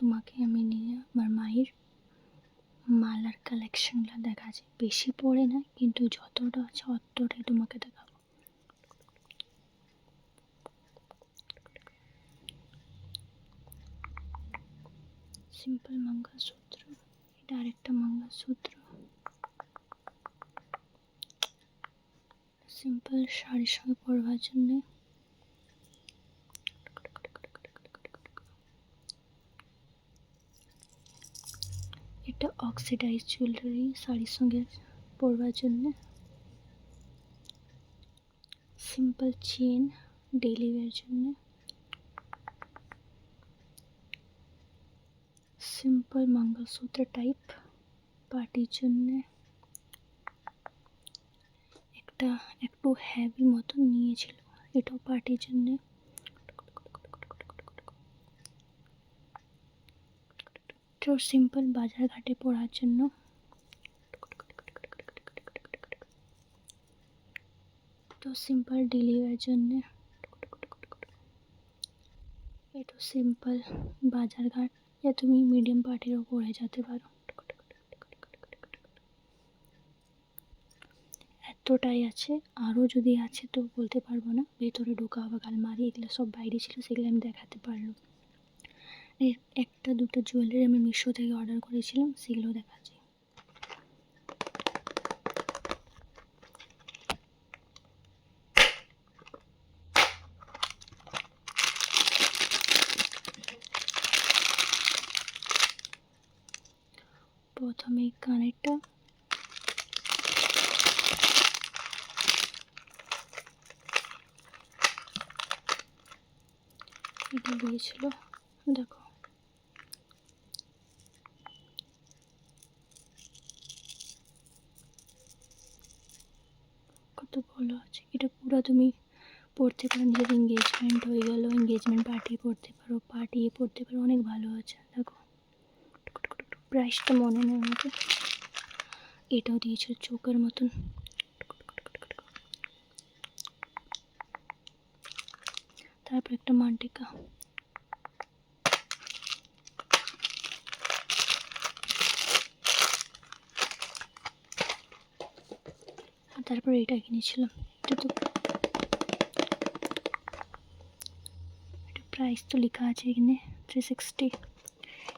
তোমাকে আমি নিয়ে আমার মায়ের মালার কালেকশনগুলো দেখাচ্ছি। বেশি পরে না, কিন্তু যতটা আছে অতটাই তোমাকে দেখাবো। সিম্পল মঙ্গলসূত্র, এটা আরেকটা মঙ্গলসূত্র। সিম্পল শাড়ির সঙ্গে পরবার জন্য। এটা অক্সিডাইজ জুয়েলারি, শাড়ির সঙ্গে পরবার জন্য। সিম্পল চেন, ডেইলি ওয়্যার জন্য। সিম্পল মঙ্গলসূত্র টাইপ, পার্টির জন্য। একটা একটু হেভি মতো নিয়েছিল, এটাও পার্টির জন্য। তো সিম্পল বাজার ঘাটে পরার জন্য। তো সিম্পল ডেইলি ওয়্যার জন্য। এটা সিম্পল বাজার ঘাট, যা তুমি মিডিয়াম পার্টিরও পরে যেতে পারো। এতটাই আছে, আরও যদি আছে তো বলতে পারবো না, ভেতরে ঢোকা হবে আলমারি, এগুলো সব বাইরে ছিল, সেগুলো আমি দেখাতে পারলাম। একটা দুটো জুয়েলারি আমি মিশো থেকে অর্ডার করেছিলাম, সেগুলো দেখাচ্ছি। প্রথমে কানেরটা, এটা দিয়েছিল, দেখো কত ভালো আছে। এটা পুরো তুমি পড়তে পারো, নিজের এঙ্গেজমেন্ট হয়ে গেল, এঙ্গেজমেন্ট পার্টি পড়তে পারো, পার্টি পড়তে পারো, অনেক ভালো আছে। দেখো প্রাইসটা মনে নেই আমাকে। এটাও দিয়েছিল চোখের মতন। তারপর একটা মান্টিকা, তারপর এটা কিনেছিলাম। এটা তো এটা প্রাইস তো লেখা আছে এখানে 360।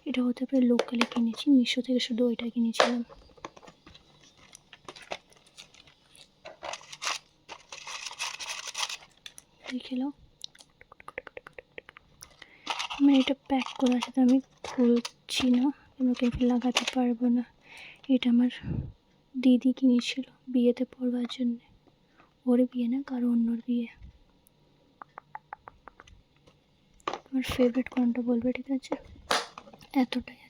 এটা হতে পারে লোকালে কিনেছি, মিশো থেকে শুধু ওইটা কিনেছিলাম। দেখে নাও, আমার এটা প্যাক করা আছে, আমি খুলছি না, আমাকে লাগাতে পারবো না। এটা আমার দিদি কিনেছিল বিয়েতে পরবার জন্য। ওর বিয়ে না, কারো অন্যর বিয়ে। আমার ফেভারিট কোনটা বলবে, ঠিক আছে? এতটাই